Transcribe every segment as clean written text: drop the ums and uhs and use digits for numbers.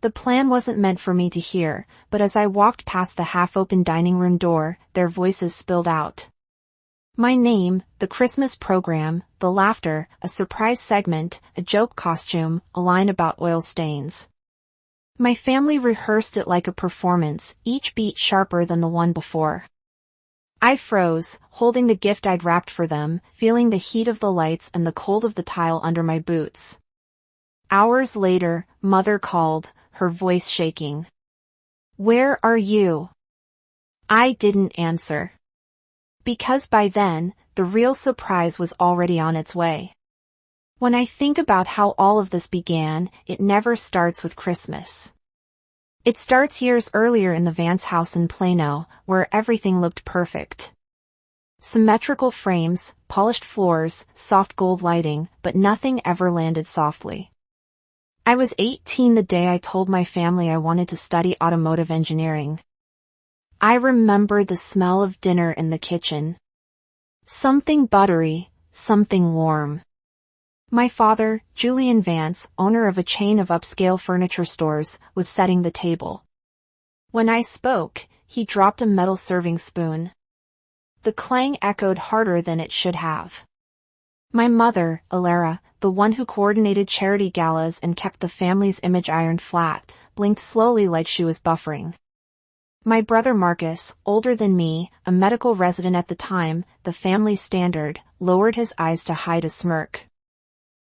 The plan wasn't meant for me to hear, but as I walked past the half-open dining room door, their voices spilled out. My name, the Christmas program, the laughter, a surprise segment, a joke costume, a line about oil stains. My family rehearsed it like a performance, each beat sharper than the one before. I froze, holding the gift I'd wrapped for them, feeling the heat of the lights and the cold of the tile under my boots. Hours later, Mother called, her voice shaking. "Where are you?" I didn't answer. Because by then, the real surprise was already on its way. When I think about how all of this began, it never starts with Christmas. It starts years earlier in the Vance house in Plano, where everything looked perfect. Symmetrical frames, polished floors, soft gold lighting, but nothing ever landed softly. I was 18 the day I told my family I wanted to study automotive engineering. I remember the smell of dinner in the kitchen. Something buttery, something warm. My father, Julian Vance, owner of a chain of upscale furniture stores, was setting the table. When I spoke, he dropped a metal serving spoon. The clang echoed harder than it should have. My mother, Alara, the one who coordinated charity galas and kept the family's image ironed flat, blinked slowly like she was buffering. My brother Marcus, older than me, a medical resident at the time, the family standard, lowered his eyes to hide a smirk.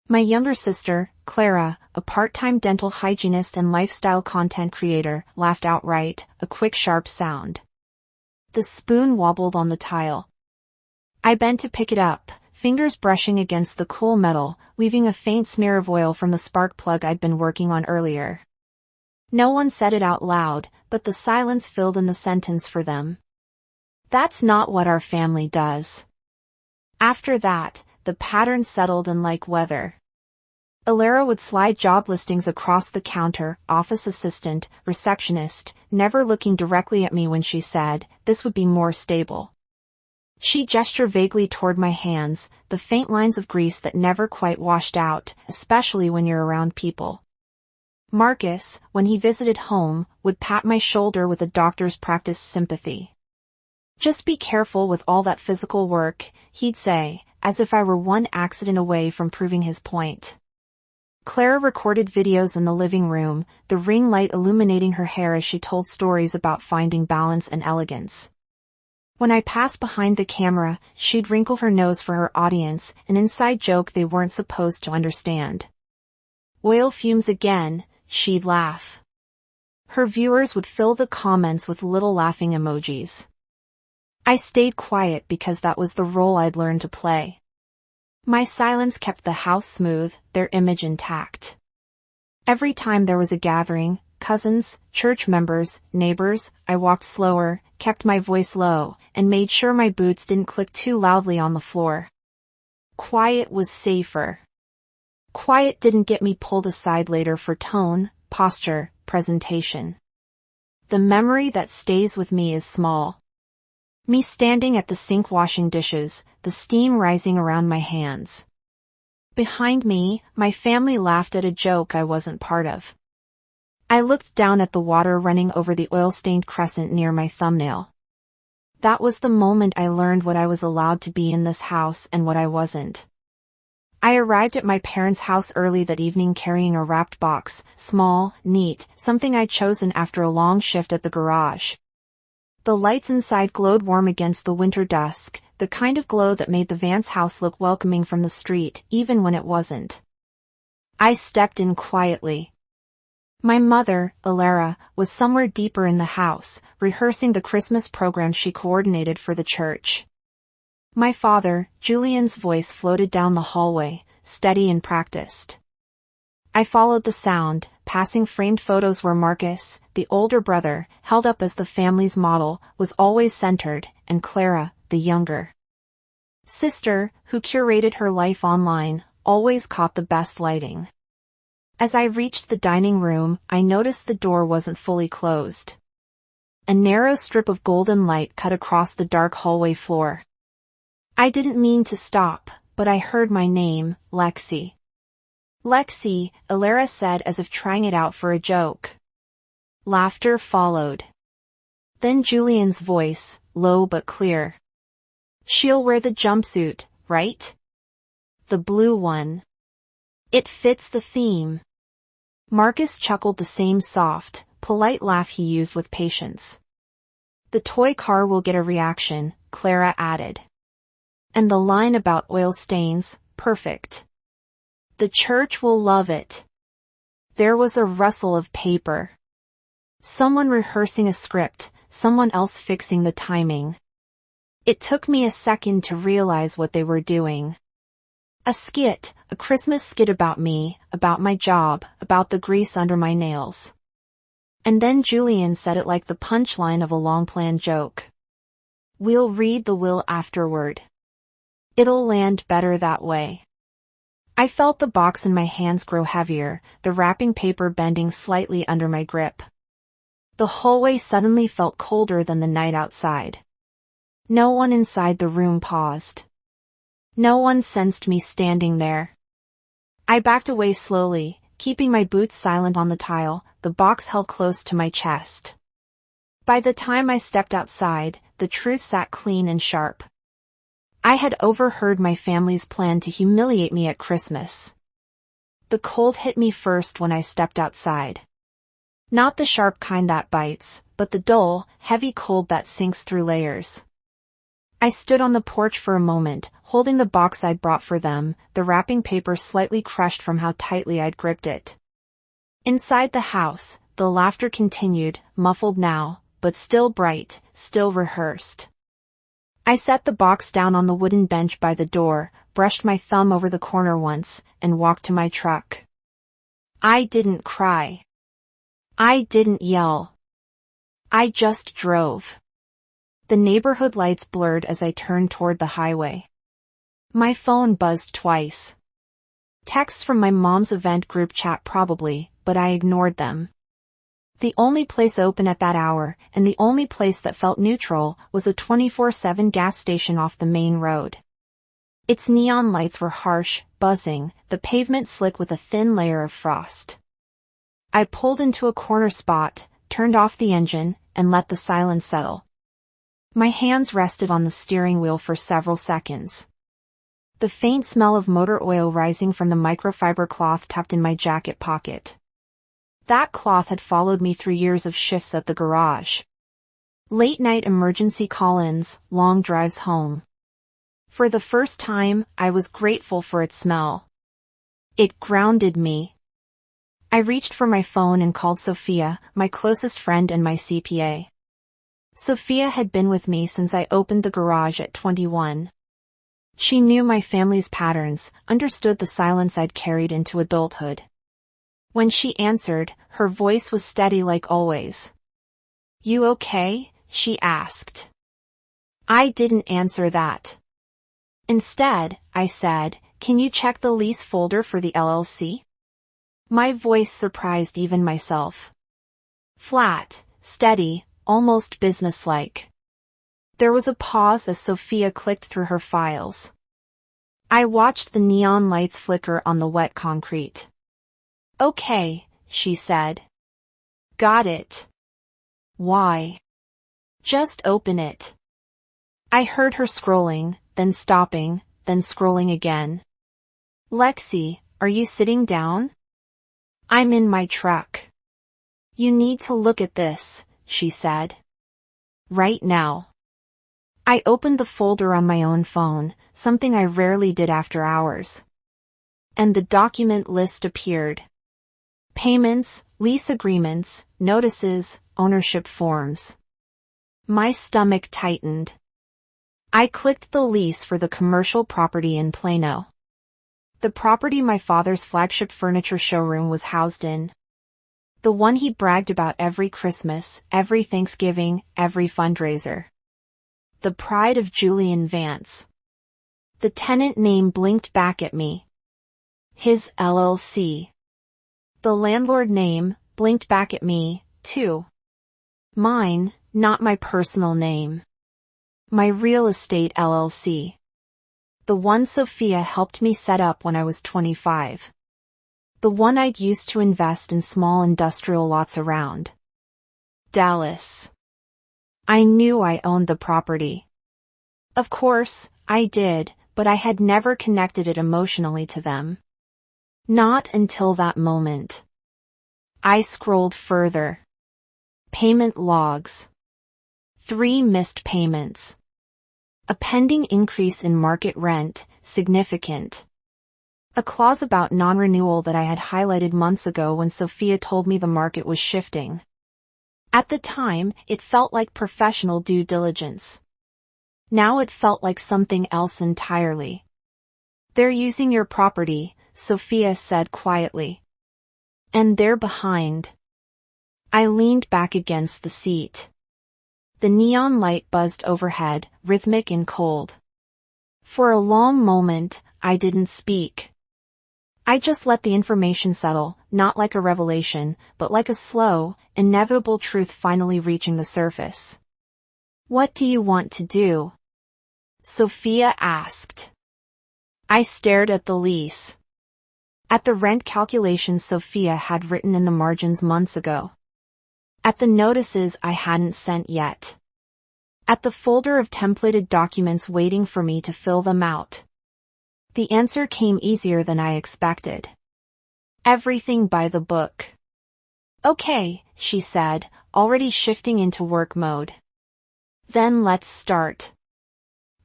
My younger sister, Clara, a part-time dental hygienist and lifestyle content creator, laughed outright, a quick sharp sound. The spoon wobbled on the tile. I bent to pick it up, fingers brushing against the cool metal, leaving a faint smear of oil from the spark plug I'd been working on earlier. No one said it out loud, but the silence filled in the sentence for them. That's not what our family does. After that, the pattern settled in like weather. Alara would slide job listings across the counter, office assistant, receptionist, never looking directly at me when she said, "This would be more stable." She gestured vaguely toward my hands, the faint lines of grease that never quite washed out, especially when you're around people. Marcus, when he visited home, would pat my shoulder with a doctor's practice sympathy. "Just be careful with all that physical work," he'd say, as if I were one accident away from proving his point. Clara recorded videos in the living room, the ring light illuminating her hair as she told stories about finding balance and elegance. When I passed behind the camera, she'd wrinkle her nose for her audience, an inside joke they weren't supposed to understand. "Oil fumes again," she'd laugh. Her viewers would fill the comments with little laughing emojis. I stayed quiet because that was the role I'd learned to play. My silence kept the house smooth, their image intact. Every time there was a gathering, cousins, church members, neighbors, I walked slower, kept my voice low, and made sure my boots didn't click too loudly on the floor. Quiet was safer. Quiet didn't get me pulled aside later for tone, posture, presentation. The memory that stays with me is small. Me standing at the sink washing dishes, the steam rising around my hands. Behind me, my family laughed at a joke I wasn't part of. I looked down at the water running over the oil-stained crescent near my thumbnail. That was the moment I learned what I was allowed to be in this house and what I wasn't. I arrived at my parents' house early that evening carrying a wrapped box, small, neat, something I'd chosen after a long shift at the garage. The lights inside glowed warm against the winter dusk, the kind of glow that made the Vance house look welcoming from the street, even when it wasn't. I stepped in quietly. My mother, Alara, was somewhere deeper in the house, rehearsing the Christmas program she coordinated for the church. My father, Julian's voice floated down the hallway, steady and practiced. I followed the sound, passing framed photos where Marcus, the older brother, held up as the family's model, was always centered, and Clara, the younger sister, who curated her life online, always caught the best lighting. As I reached the dining room, I noticed the door wasn't fully closed. A narrow strip of golden light cut across the dark hallway floor. I didn't mean to stop, but I heard my name, Lexi. "Lexi," Alara said as if trying it out for a joke. Laughter followed. Then Julian's voice, low but clear. She'll wear the jumpsuit, right? The blue one. It fits the theme. Marcus chuckled the same soft, polite laugh he used with Patience. The toy car will get a reaction, Clara added. And the line about oil stains, perfect. The church will love it. There was a rustle of paper. Someone rehearsing a script, someone else fixing the timing. It took me a second to realize what they were doing. A skit, a Christmas skit about me, about my job, about the grease under my nails. And then Julian said it like the punchline of a long-planned joke. We'll read the will afterward. It'll land better that way. I felt the box in my hands grow heavier, the wrapping paper bending slightly under my grip. The hallway suddenly felt colder than the night outside. No one inside the room paused. No one sensed me standing there. I backed away slowly, keeping my boots silent on the tile, the box held close to my chest. By the time I stepped outside, the truth sat clean and sharp. I had overheard my family's plan to humiliate me at Christmas. The cold hit me first when I stepped outside. Not the sharp kind that bites, but the dull, heavy cold that sinks through layers. I stood on the porch for a moment, holding the box I'd brought for them, the wrapping paper slightly crushed from how tightly I'd gripped it. Inside the house, the laughter continued, muffled now, but still bright, still rehearsed. I set the box down on the wooden bench by the door, brushed my thumb over the corner once, and walked to my truck. I didn't cry. I didn't yell. I just drove. The neighborhood lights blurred as I turned toward the highway. My phone buzzed twice. Texts from my mom's event group chat probably, but I ignored them. The only place open at that hour, and the only place that felt neutral, was a 24/7 gas station off the main road. Its neon lights were harsh, buzzing, the pavement slick with a thin layer of frost. I pulled into a corner spot, turned off the engine, and let the silence settle. My hands rested on the steering wheel for several seconds. The faint smell of motor oil rising from the microfiber cloth tucked in my jacket pocket. That cloth had followed me through years of shifts at the garage. Late-night emergency call-ins, long drives home. For the first time, I was grateful for its smell. It grounded me. I reached for my phone and called Sophia, my closest friend and my CPA. Sophia had been with me since I opened the garage at 21. She knew my family's patterns, understood the silence I'd carried into adulthood. When she answered, her voice was steady like always. You okay? She asked. I didn't answer that. Instead, I said, can you check the lease folder for the LLC? My voice surprised even myself. Flat, steady, almost businesslike. There was a pause as Sophia clicked through her files. I watched the neon lights flicker on the wet concrete. Okay, she said. Got it. Why? Just open it. I heard her scrolling, then stopping, then scrolling again. Lexi, are you sitting down? I'm in my truck. You need to look at this, she said. Right now. I opened the folder on my own phone, something I rarely did after hours. And the document list appeared. Payments, lease agreements, notices, ownership forms. My stomach tightened. I clicked the lease for the commercial property in Plano. The property my father's flagship furniture showroom was housed in. The one he bragged about every Christmas, every Thanksgiving, every fundraiser. The pride of Julian Vance. The tenant name blinked back at me. His LLC. The landlord name blinked back at me, too. Mine, not my personal name. My real estate LLC. The one Sophia helped me set up when I was 25. The one I'd used to invest in small industrial lots around. Dallas. I knew I owned the property. Of course, I did, but I had never connected it emotionally to them. Not until that moment. I scrolled further. Payment logs. 3 missed payments. A pending increase in market rent, significant. A clause about non-renewal that I had highlighted months ago when Sophia told me the market was shifting. At the time, it felt like professional due diligence. Now it felt like something else entirely. They're using your property, Sophia said quietly. And they're behind. I leaned back against the seat. The neon light buzzed overhead, rhythmic and cold. For a long moment, I didn't speak. I just let the information settle, not like a revelation, but like a slow, inevitable truth finally reaching the surface. What do you want to do? Sophia asked. I stared at the lease. At the rent calculations Sophia had written in the margins months ago. At the notices I hadn't sent yet. At the folder of templated documents waiting for me to fill them out. The answer came easier than I expected. Everything by the book. Okay, she said, already shifting into work mode. Then let's start.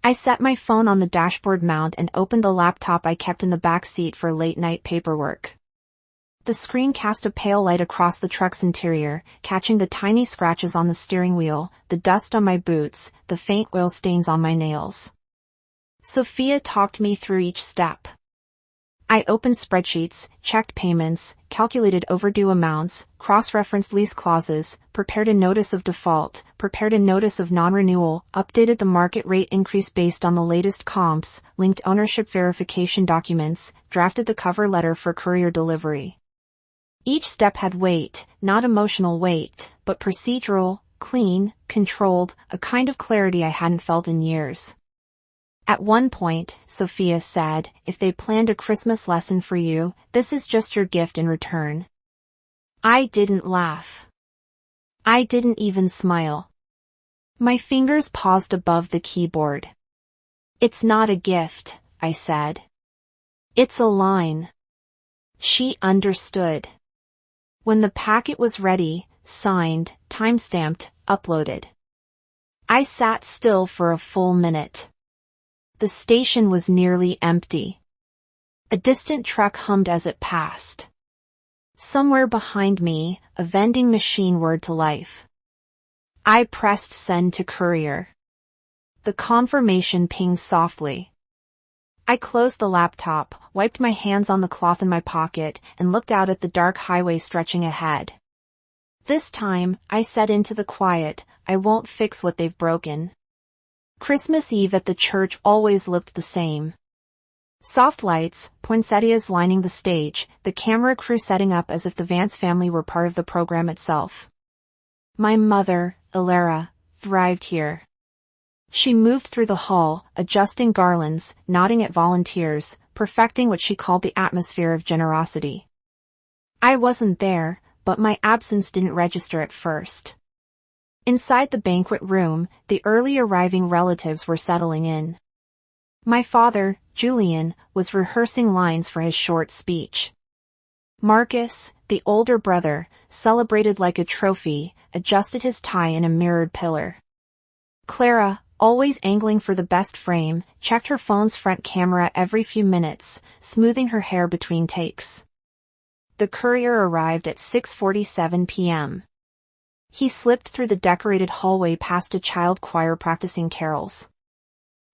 I set my phone on the dashboard mount and opened the laptop I kept in the back seat for late-night paperwork. The screen cast a pale light across the truck's interior, catching the tiny scratches on the steering wheel, the dust on my boots, the faint oil stains on my nails. Sophia talked me through each step. I opened spreadsheets, checked payments, calculated overdue amounts, cross-referenced lease clauses, prepared a notice of default, prepared a notice of non-renewal, updated the market rate increase based on the latest comps, linked ownership verification documents, drafted the cover letter for courier delivery. Each step had weight, not emotional weight, but procedural, clean, controlled, a kind of clarity I hadn't felt in years. At one point, Sophia said, if they planned a Christmas lesson for you, this is just your gift in return. I didn't laugh. I didn't even smile. My fingers paused above the keyboard. It's not a gift, I said. It's a line. She understood. When the packet was ready, signed, time-stamped, uploaded. I sat still for a full minute. The station was nearly empty. A distant truck hummed as it passed. Somewhere behind me, a vending machine whirred to life. I pressed send to courier. The confirmation pinged softly. I closed the laptop, wiped my hands on the cloth in my pocket, and looked out at the dark highway stretching ahead. This time, I said into the quiet, I won't fix what they've broken. Christmas Eve at the church always looked the same. Soft lights, poinsettias lining the stage, the camera crew setting up as if the Vance family were part of the program itself. My mother, Ilara, thrived here. She moved through the hall, adjusting garlands, nodding at volunteers, perfecting what she called the atmosphere of generosity. I wasn't there, but my absence didn't register at first. Inside the banquet room, the early arriving relatives were settling in. My father, Julian, was rehearsing lines for his short speech. Marcus, the older brother, celebrated like a trophy, adjusted his tie in a mirrored pillar. Clara, always angling for the best frame, checked her phone's front camera every few minutes, smoothing her hair between takes. The courier arrived at 6:47 p.m. He slipped through the decorated hallway past a child choir practicing carols.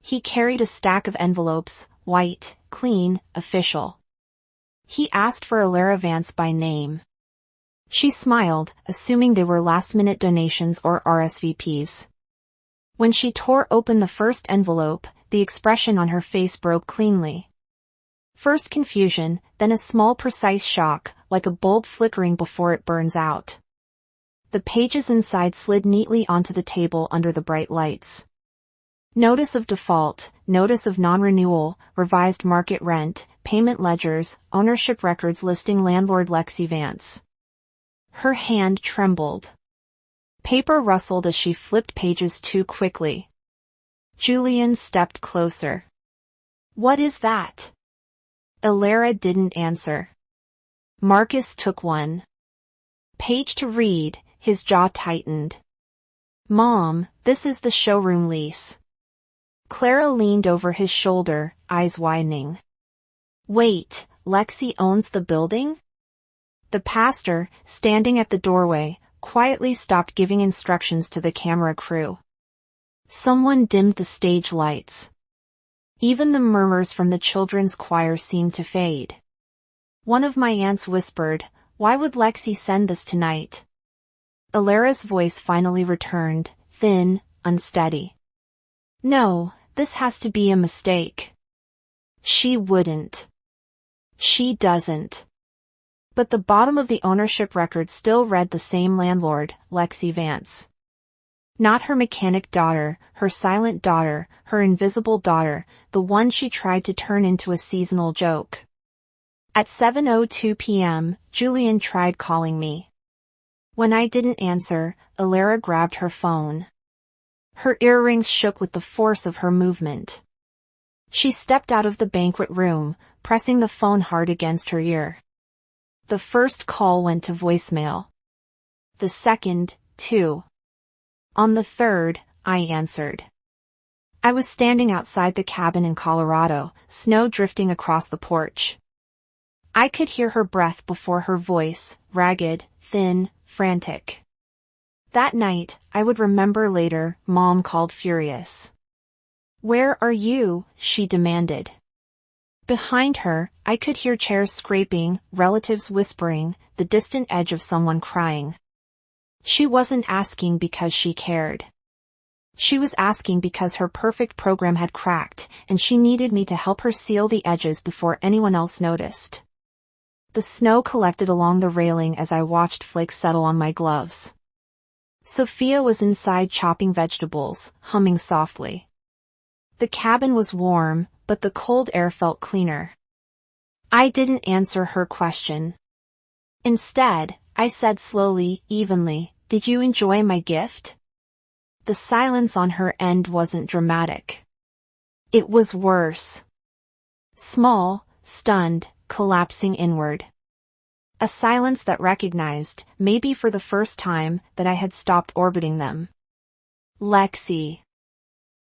He carried a stack of envelopes, white, clean, official. He asked for Ilara Vance by name. She smiled, assuming they were last-minute donations or RSVPs. When she tore open the first envelope, the expression on her face broke cleanly. First confusion, then a small precise shock, like a bulb flickering before it burns out. The pages inside slid neatly onto the table under the bright lights. Notice of default, notice of non-renewal, revised market rent, payment ledgers, ownership records listing landlord Lexi Vance. Her hand trembled. Paper rustled as she flipped pages too quickly. Julian stepped closer. "What is that?" Elara didn't answer. Marcus took one page to read, his jaw tightened. "Mom, this is the showroom lease." Clara leaned over his shoulder, eyes widening. "Wait, Lexi owns the building?" The pastor, standing at the doorway, quietly stopped giving instructions to the camera crew. Someone dimmed the stage lights. Even the murmurs from the children's choir seemed to fade. One of my aunts whispered, "Why would Lexi send this tonight?" Elara's voice finally returned, thin, unsteady. "No, this has to be a mistake. She wouldn't. She doesn't." But the bottom of the ownership record still read the same landlord, Lexi Vance. Not her mechanic daughter, her silent daughter, her invisible daughter, the one she tried to turn into a seasonal joke. At 7:02 p.m., Julian tried calling me. When I didn't answer, Elara grabbed her phone. Her earrings shook with the force of her movement. She stepped out of the banquet room, pressing the phone hard against her ear. The first call went to voicemail. The second, too. On the third, I answered. I was standing outside the cabin in Colorado, snow drifting across the porch. I could hear her breath before her voice, ragged, thin, frantic. That night, I would remember later, Mom called furious. "Where are you?" she demanded. Behind her, I could hear chairs scraping, relatives whispering, the distant edge of someone crying. She wasn't asking because she cared. She was asking because her perfect program had cracked, and she needed me to help her seal the edges before anyone else noticed. The snow collected along the railing as I watched flakes settle on my gloves. Sophia was inside chopping vegetables, humming softly. The cabin was warm, but the cold air felt cleaner. I didn't answer her question. Instead, I said slowly, evenly, "Did you enjoy my gift?" The silence on her end wasn't dramatic. It was worse. Small, stunned, collapsing inward. A silence that recognized, maybe for the first time, that I had stopped orbiting them. "Lexi."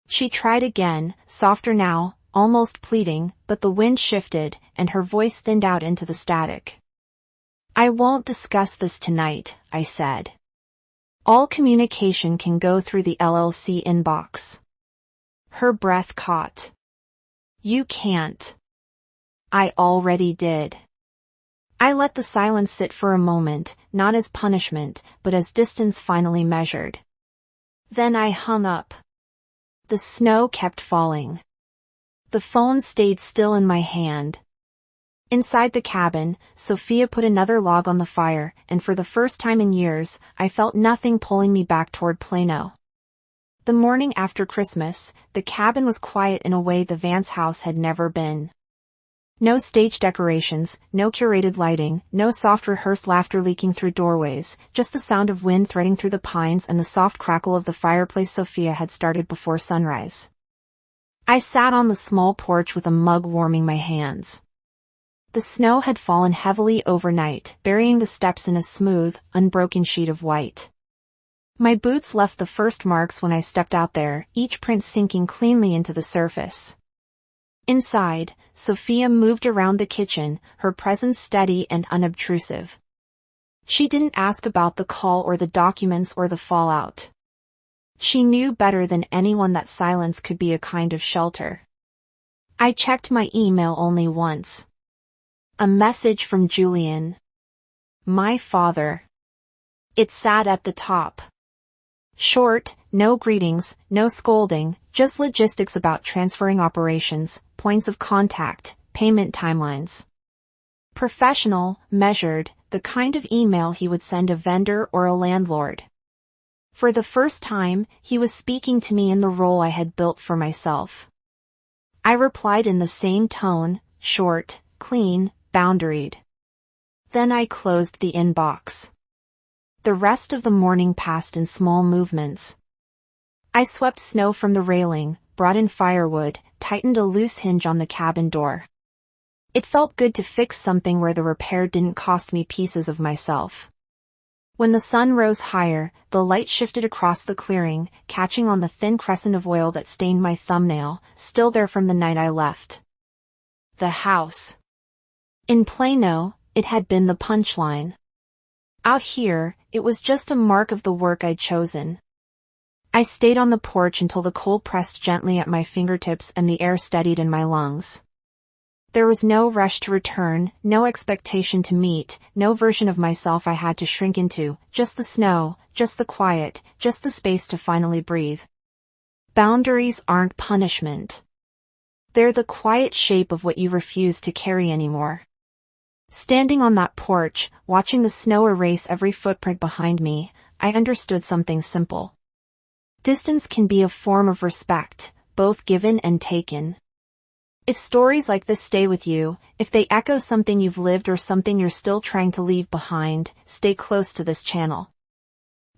She tried again, softer now, almost pleading, but the wind shifted, and her voice thinned out into the static. "I won't discuss this tonight," I said. "All communication can go through the LLC inbox." Her breath caught. "You can't." I already did. I let the silence sit for a moment, not as punishment, but as distance finally measured. Then I hung up. The snow kept falling. The phone stayed still in my hand. Inside the cabin, Sophia put another log on the fire, and for the first time in years, I felt nothing pulling me back toward Plano. The morning after Christmas, the cabin was quiet in a way the Vance house had never been. No stage decorations, no curated lighting, no soft rehearsed laughter leaking through doorways, just the sound of wind threading through the pines and the soft crackle of the fireplace Sophia had started before sunrise. I sat on the small porch with a mug warming my hands. The snow had fallen heavily overnight, burying the steps in a smooth, unbroken sheet of white. My boots left the first marks when I stepped out there, each print sinking cleanly into the surface. Inside, Sophia moved around the kitchen, her presence steady and unobtrusive. She didn't ask about the call or the documents or the fallout. She knew better than anyone that silence could be a kind of shelter. I checked my email only once. A message from Julian. My father. It sat at the top. Short, no greetings, no scolding, just logistics about transferring operations, points of contact, payment timelines. Professional, measured, the kind of email he would send a vendor or a landlord. For the first time, he was speaking to me in the role I had built for myself. I replied in the same tone, short, clean, boundaried. Then I closed the inbox. The rest of the morning passed in small movements. I swept snow from the railing, brought in firewood, tightened a loose hinge on the cabin door. It felt good to fix something where the repair didn't cost me pieces of myself. When the sun rose higher, the light shifted across the clearing, catching on the thin crescent of oil that stained my thumbnail, still there from the night I left. The house. In Plano, it had been the punchline. Out here, it was just a mark of the work I'd chosen. I stayed on the porch until the cold pressed gently at my fingertips and the air steadied in my lungs. There was no rush to return, no expectation to meet, no version of myself I had to shrink into, just the snow, just the quiet, just the space to finally breathe. Boundaries aren't punishment. They're the quiet shape of what you refuse to carry anymore. Standing on that porch, watching the snow erase every footprint behind me, I understood something simple. Distance can be a form of respect, both given and taken. If stories like this stay with you, if they echo something you've lived or something you're still trying to leave behind, stay close to this channel.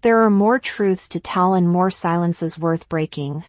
There are more truths to tell and more silences worth breaking.